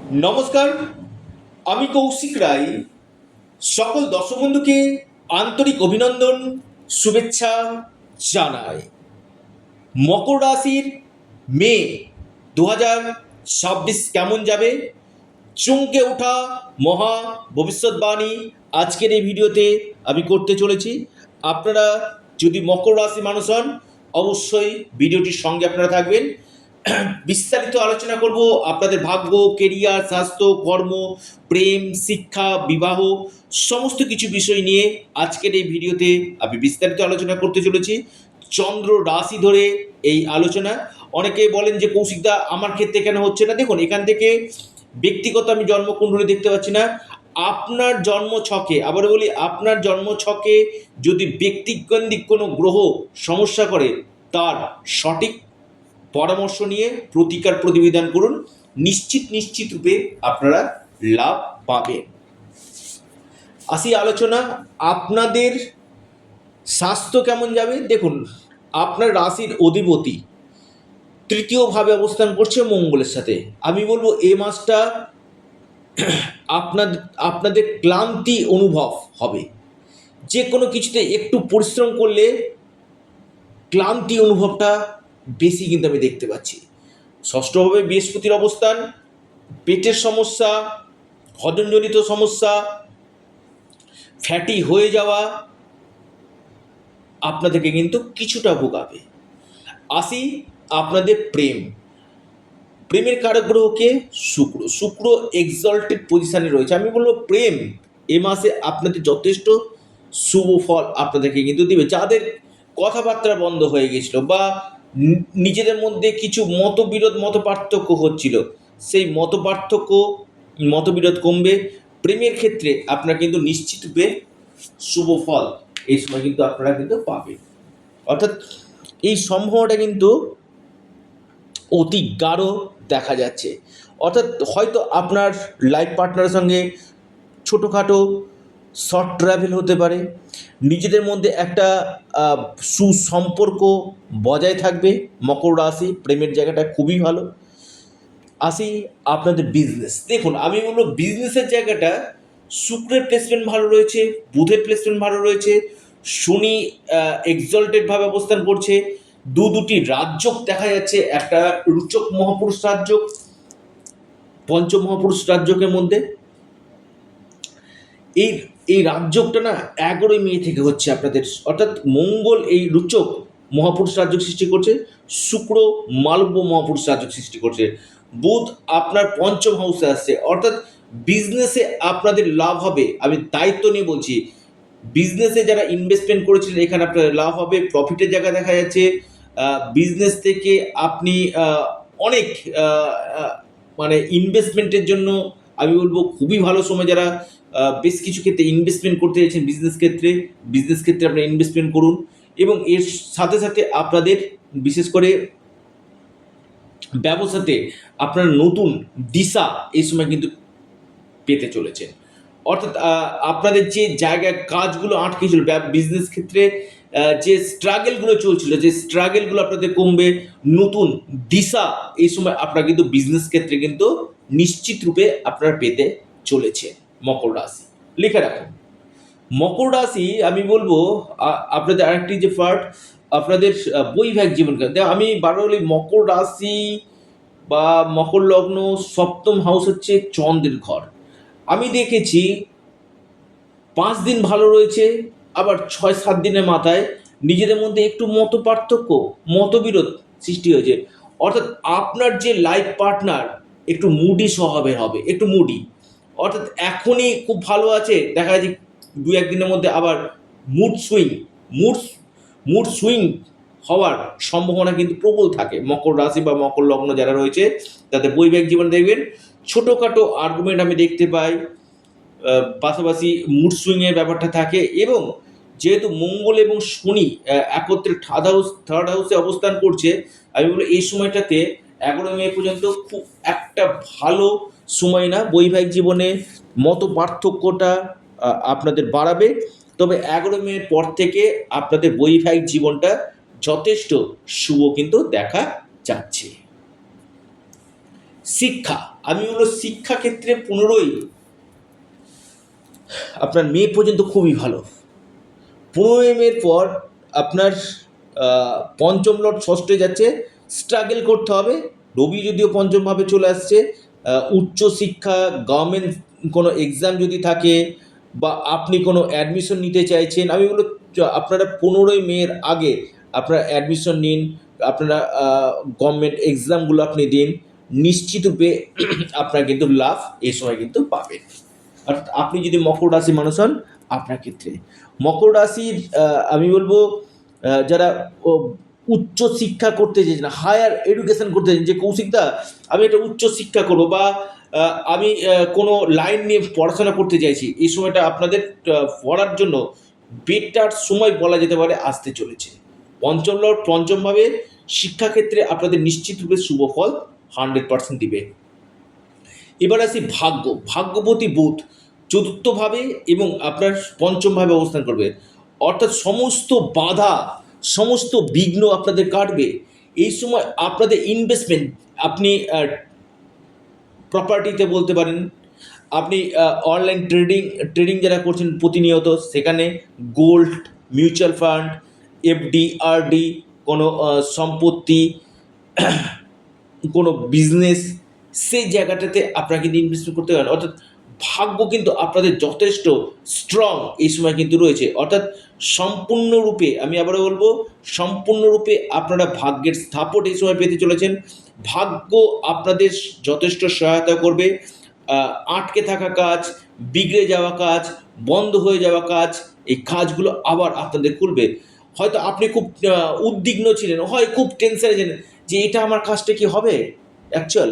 নমস্কার, আমি কৌশিক রায়। সকল দর্শক বন্ধুকে আন্তরিক অভিনন্দন, শুভেচ্ছা জানাই। মকর রাশির মে 2026 কেমন যাবে, চমকে ওঠা মহা ভবিষ্যৎবাণী আজকের এই ভিডিওতে আমি করতে চলেছি। আপনারা যদি মকর রাশি মানুষ হন, অবশ্যই ভিডিওটির সঙ্গে আপনারা থাকবেন। বিস্তারিত আলোচনা করব আপনাদের ভাগ্য, কেরিয়ার, স্বাস্থ্য, কর্ম, প্রেম, শিক্ষা, বিবাহ সমস্ত কিছু বিষয় নিয়ে আজকের এই ভিডিওতে আমি বিস্তারিত আলোচনা করতে চলেছি। চন্দ্র রাশি ধরে এই আলোচনা। অনেকে বলেন যে কৌশিকদা আমার ক্ষেত্রে কেন হচ্ছে না। দেখুন, এখান থেকে ব্যক্তিগত আমি জন্মকুণ্ডলী দেখতে পাচ্ছি না। আপনার জন্ম ছকে, আবার বলি আপনার জন্ম ছকে যদি ব্যক্তিকেন্দ্রিক কোনো গ্রহ সমস্যা করে, তার সঠিক পরামর্শ নিয়ে প্রতিকার প্রতিবিধান করুন। নিশ্চিত রূপে আপনারা লাভ পাবেন। আসি আলোচনা, আপনাদের স্বাস্থ্য কেমন যাবে। দেখুন, আপনার রাশির অধিপতি তৃতীয়ভাবে অবস্থান করছে মঙ্গলের সাথে। আমি বলবো এই মাসটা আপনাদের ক্লান্তি অনুভব হবে। যে কোনো কিছুতে একটু পরিশ্রম করলে ক্লান্তি অনুভবটা বেশি কিন্তু আমি দেখতে পাচ্ছি। ষষ্ঠভাবে বৃহস্পতির অবস্থান, পেটের সমস্যা, হজমজনিত সমস্যা, ফ্যাটি হয়ে যাওয়া আপনাদেরকে কিন্তু কিছুটা ভোগাবে। আসি আপনাদের প্রেমের কারক গ্রহকে শুক্র এক্সল্টেড পজিশনে রয়েছে। আমি বলবো প্রেম এ মাসে আপনাদের যথেষ্ট শুভ ফল আপনাদেরকে কিন্তু দিবে। যাদের কথাবার্তা বন্ধ হয়ে গেছিল বা নিজেদের মধ্যে কিছু মত পার্থক্য হচ্ছিল, সেই মতবিরোধ কমবে। প্রেমের ক্ষেত্রে আপনারা কিন্তু নিশ্চিত রূপে শুভ ফল এই সময় কিন্তু আপনারা কিন্তু পাবেন। অর্থাৎ এই সম্ভাবনাটা কিন্তু অতি গাঢ় দেখা যাচ্ছে। অর্থাৎ হয়তো আপনার লাইফ পার্টনারের সঙ্গে ছোটোখাটো শর্ট ট্রাভেল হতে পারে। নিজেদের মধ্যে একটা সুসম্পর্ক বজায় থাকবে। মকর রাশি প্রেমের জায়গাটা খুবই ভালো। আসি আপনাদের বিজনেস। দেখুন, আমি বলবো বিজনেসের জায়গাটা শুক্রের প্লেসমেন্ট ভালো রয়েছে, বুধের প্লেসমেন্ট ভালো রয়েছে, শনি এক্সল্টেডভাবে অবস্থান করছে। দুটি রাজযোগ দেখা যাচ্ছে, একটা রুচক মহাপুরুষ রাজযোগ, পঞ্চমহাপুরুষ রাজযোগের মধ্যে এই এই রাজযোগটা না 11ই মে থেকে হচ্ছে আপনাদের। অর্থাৎ মঙ্গল এই রুচক মহাপুরুষ রাজযোগ সৃষ্টি করছে, শুক্র মালব্য মহাপুরুষ রাজযোগ সৃষ্টি করছে, বুধ আপনার পঞ্চম হাউসে আসছে। অর্থাৎ বিজনেসে আপনাদের লাভ হবে। আমি দায়িত্ব নিয়ে বলছি, বিজনেসে যারা ইনভেস্টমেন্ট করেছিলেন এখানে আপনাদের লাভ হবে, প্রফিটের জায়গা দেখা যাচ্ছে। বিজনেস থেকে আপনি অনেক মানে ইনভেস্টমেন্টের জন্য আমি বলবো খুবই ভালো সময়। যারা বেশ কিছু ক্ষেত্রে ইনভেস্টমেন্ট করতে চাইছেন, বিজনেস ক্ষেত্রে আপনারা ইনভেস্টমেন্ট করুন। এবং এর সাথে সাথে আপনাদের বিশেষ করে ব্যবসাতে আপনার নতুন দিশা এই সময় কিন্তু পেতে চলেছেন। অর্থাৎ আপনাদের যে জায়গায় কাজগুলো আটকে ছিল, বিজনেস ক্ষেত্রে যে স্ট্রাগেলগুলো চলছিল, যে স্ট্রাগেলগুলো আপনাদের কমবে। নতুন দিশা এই সময় আপনারা কিন্তু বিজনেস ক্ষেত্রে কিন্তু নিশ্চিত রূপে আপনারা পেতে চলেছে। মকর রাশি লিখে রাখুন। মকর রাশি আমি বলবো আপনাদের আরেকটি যে পার্ট, আপনাদের বৈবাহিক জীবন। আমি বলি মকর রাশি বা মকর লগ্ন সপ্তম হাউস হচ্ছে চন্দ্রের ঘর। আমি দেখেছি 5 দিন ভালো রয়েছে, আবার 6-7 দিনের মাথায় নিজেদের মধ্যে একটু মতবিরোধ সৃষ্টি হয়েছে। অর্থাৎ আপনার যে লাইফ পার্টনার একটু মুডি স্বভাবের হবে, একটু মুডি। অর্থাৎ এখনই খুব ভালো আছে, দেখা যায় যে 2-1 দিনের মধ্যে আবার মুড সুইং হওয়ার সম্ভাবনা কিন্তু প্রবল থাকে। মকর রাশি বা মকর লগ্ন যারা রয়েছে তাদের বৈবাহিক জীবন দেখবেন ছোটোখাটো আর্গুমেন্ট আমি দেখতে পাই, পাশাপাশি মুড সুইংয়ের ব্যাপারটা থাকে। এবং যেহেতু মঙ্গল এবং শনি একত্রে থার্ড হাউসে অবস্থান করছে, আমি বলবো এই সময়টাতে 11 মে পর্যন্ত খুব একটা ভালো সময় না। বৈবাহিক জীবনে মত পার্থক্যটা আপনাদের বাড়াবে, তবে 11 মের পর থেকে আপনাদের বৈবাহিক জীবনটা যথেষ্ট শুভ কিন্তু দেখা যাচ্ছে। শিক্ষা, আমি বলবো শিক্ষাক্ষেত্রে 15ই আপনার মে পর্যন্ত খুবই ভালো। 15ই মের পর আপনার পঞ্চম লর্ড ষষ্ঠে যাচ্ছে, স্ট্রাগল করতে হবে। রবি যদিও পঞ্চমভাবে চলে আসছে, উচ্চশিক্ষা গভর্নমেন্ট কোনো এক্সাম যদি থাকে বা আপনি কোনো অ্যাডমিশন নিতে চাইছেন, আমি বলবো আপনারা 15ই মের আগে আপনারা অ্যাডমিশন নিন, আপনারা গভর্নমেন্ট এক্সামগুলো আপনি দিন, নিশ্চিতরূপে আপনার কিন্তু লাভ এই সময় কিন্তু পাবেন। অর্থাৎ আপনি যদি মকর রাশি মানুষ হন, আপনার ক্ষেত্রে মকর রাশির আমি বলবো যারা উচ্চ শিক্ষা করতে চাইছেন, হায়ার এডুকেশন করতে চাইছেন, যে কৌশিকদা আমি একটা উচ্চ শিক্ষা করবো বা আমি কোনো লাইন নিয়ে পড়াশোনা করতে চাইছি, এই সময়টা আপনাদের পড়ার জন্য বেটার সময় বলা যেতে পারে আসতে চলেছে। পঞ্চম লর্ড পঞ্চমভাবে শিক্ষাক্ষেত্রে আপনাদের নিশ্চিতরূপে শুভ ফল 100% দিবে। এবার আসি ভাগ্যবতী বুধ চতুর্থভাবে এবং আপনার পঞ্চমভাবে অবস্থান করবে, অর্থাৎ সমস্ত বাধা সমস্ত বিঘ্ন আপনাদের কাটবে। এই সময় আপনাদের ইনভেস্টমেন্ট, আপনি প্রপার্টিতে বলতে পারেন, আপনি অনলাইন ট্রেডিং যারা করছেন প্রতিনিয়ত, সেখানে gold, mutual fund, FD, RD, কোনো সম্পত্তি, কোনো বিজনেস, সেই জায়গাটাতে আপনারা কিন্তু ইনভেস্টমেন্ট করতে পারেন। অর্থাৎ ভাগ্য কিন্তু আপনাদের যথেষ্ট স্ট্রং এই সময় কিন্তু রয়েছে। অর্থাৎ সম্পূর্ণরূপে, আমি আবারও বলবো, সম্পূর্ণরূপে আপনারা ভাগ্যের সাপোর্ট এই সময় পেতে চলেছেন। ভাগ্য আপনাদের যথেষ্ট সহায়তা করবে। আটকে থাকা কাজ, বিগড়ে যাওয়া কাজ, বন্ধ হয়ে যাওয়া কাজ, এই কাজগুলো আবার আপনাদের খুলবে। হয়তো আপনি খুব উদ্বিগ্ন ছিলেন, হয় খুব টেনশনে ছিলেন যে এটা আমার কাজটা কি হবে অ্যাকচুয়াল,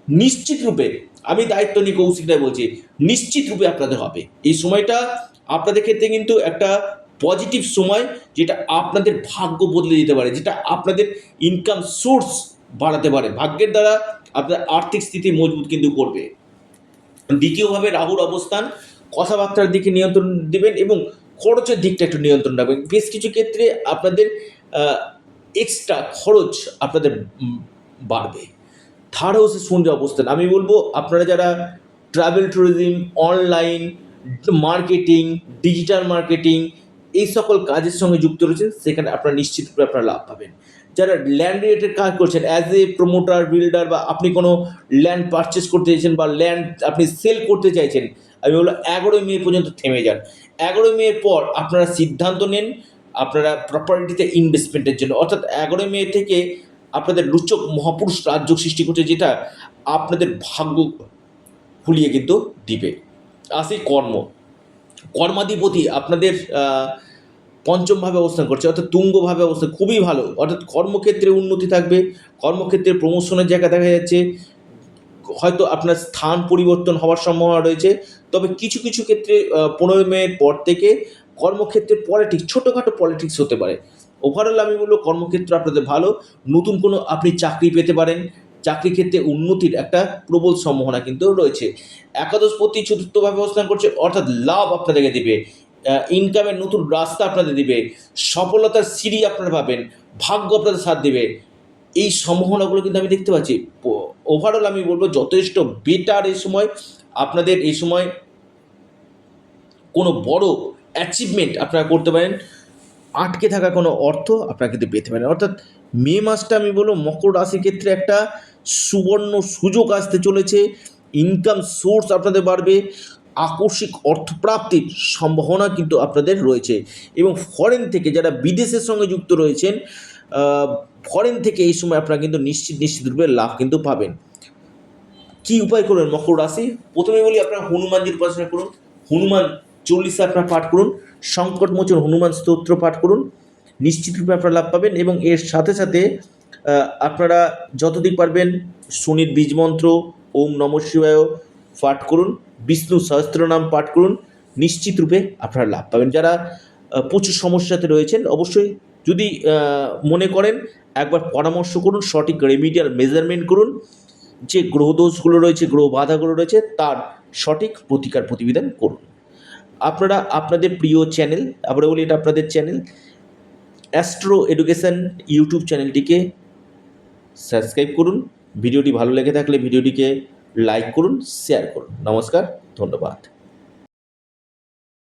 নিশ্চিত রূপে আমি দায়িত্ব নিয়ে কৌশিকরাই বলছি, নিশ্চিত রূপে আপনাদের হবে। এই সময়টা আপনাদের ক্ষেত্রে কিন্তু একটা পজিটিভ সময়, যেটা আপনাদের ভাগ্য বদলে দিতে পারে, যেটা আপনাদের ইনকাম সোর্স বাড়াতে পারে। ভাগ্যের দ্বারা আপনার আর্থিক স্থিতি মজবুত কিন্তু করবে। দ্বিতীয়ভাবে রাহুর অবস্থান কথাবার্তার দিকে নিয়ন্ত্রণ দেবেন এবং খরচের দিকটা একটু নিয়ন্ত্রণ রাখবেন। বেশ কিছু ক্ষেত্রে আপনাদের এক্সট্রা খরচ আপনাদের বাড়বে। থার্ড হাউসে শনির অবস্থান, আমি বলবো আপনারা যারা travel tourism, online marketing, digital marketing, এই সকল কাজের সঙ্গে যুক্ত রয়েছেন, সেখানে আপনারা নিশ্চিতভাবে আপনারা লাভ পাবেন। যারা ল্যান্ড রিলেটেড কাজ করছেন, অ্যাজ এ প্রমোটার, বিল্ডার, বা আপনি কোনো ল্যান্ড পারচেস করতে চাইছেন বা ল্যান্ড আপনি সেল করতে চাইছেন, আমি বলবো 11ই মে পর্যন্ত থেমে যান। 11ই মের পর আপনারা সিদ্ধান্ত নেন আপনারা প্রপার্টিতে ইনভেস্টমেন্টের জন্য। অর্থাৎ 11ই মে থেকে আপনাদের লুচক মহাপুরুষ রাজযোগ সৃষ্টি করছে, যেটা আপনাদের ভাগ্য খুলিয়ে কিন্তু দিবে। আসি কর্মাধিপতি আপনাদের পঞ্চমভাবে অবস্থান করছে, অর্থাৎ তুঙ্গভাবে অবস্থান, খুবই ভালো। অর্থাৎ কর্মক্ষেত্রে উন্নতি থাকবে, কর্মক্ষেত্রে প্রমোশনের জায়গা দেখা যাচ্ছে, হয়তো আপনার স্থান পরিবর্তন হওয়ার সম্ভাবনা রয়েছে। তবে কিছু কিছু ক্ষেত্রে 15ই মের পর থেকে কর্মক্ষেত্রে পলিটিক্স, ছোটোখাটো পলিটিক্স হতে পারে। ওভারঅল আমি বলবো কর্মক্ষেত্র আপনাদের ভালো, নতুন কোনো আপনি চাকরি পেতে পারেন, চাকরি ক্ষেত্রে উন্নতির একটা প্রবল সম্ভাবনা কিন্তু রয়েছে। একাদশপতি চতুর্থভাবে অবস্থান করছে, অর্থাৎ লাভ আপনাদেরকে দিবে, ইনকামের নতুন রাস্তা আপনাদের দিবে, সফলতার সিঁড়ি আপনারা পাবেন, ভাগ্য আপনাদের সাথ দেবে। এই সম্ভাবনাগুলো কিন্তু আমি দেখতে পাচ্ছি। ওভারঅল আমি বলবো যথেষ্ট বেটার এই সময়। আপনাদের এই সময় কোনো বড় অ্যাচিভমেন্ট আপনারা করতে পারেন, আটকে থাকা কোনো অর্থ আপনারা কিন্তু পেতে পারেন। অর্থাৎ মে মাসটা আমি বলবো মকর রাশির ক্ষেত্রে একটা সুবর্ণ সুযোগ আসতে চলেছে। ইনকাম সোর্স আপনাদের বাড়বে, আকস্মিক অর্থপ্রাপ্তির সম্ভাবনা কিন্তু আপনাদের রয়েছে। এবং ফরেন থেকে যারা বিদেশের সঙ্গে যুক্ত রয়েছেন, ফরেন থেকে এই সময় আপনারা কিন্তু নিশ্চিতরূপে লাভ কিন্তু পাবেন। কী উপায় করবেন মকর রাশি? প্রথমে বলি আপনারা হনুমানজির উপাসনা করুন, হনুমান চল্লিশা আপনারা পাঠ করুন, সংকটমোচন হনুমান স্তোত্র পাঠ করুন, নিশ্চিতরূপে আপনারা লাভ পাবেন। এবং এর সাথে সাথে আপনারা যতদিন পারবেন শনির বীজ মন্ত্র ওম নমঃ শিবায় পাঠ করুন, বিষ্ণু সহস্রনাম পাঠ করুন, নিশ্চিতরূপে আপনারা লাভ পাবেন। যারা প্রচুর সমস্যাতে রয়েছেন, অবশ্যই যদি মনে করেন একবার পরামর্শ করুন, সঠিক রেমিডিয়াল মেজারমেন্ট করুন, যে গ্রহদোষগুলো রয়েছে, গ্রহ বাধাগুলো রয়েছে, তার সঠিক প্রতিকার প্রতিবিধান করুন। আপনারা আপনাদের প্রিয় চ্যানেল, আমরা বলি এটা আপনাদের চ্যানেল, অ্যাস্ট্রো এডুকেশন ইউটিউব চ্যানেলটিকে সাবস্ক্রাইব করুন। ভিডিওটি ভালো লেগে থাকলে ভিডিওটিকে লাইক করুন, শেয়ার করুন। নমস্কার, ধন্যবাদ।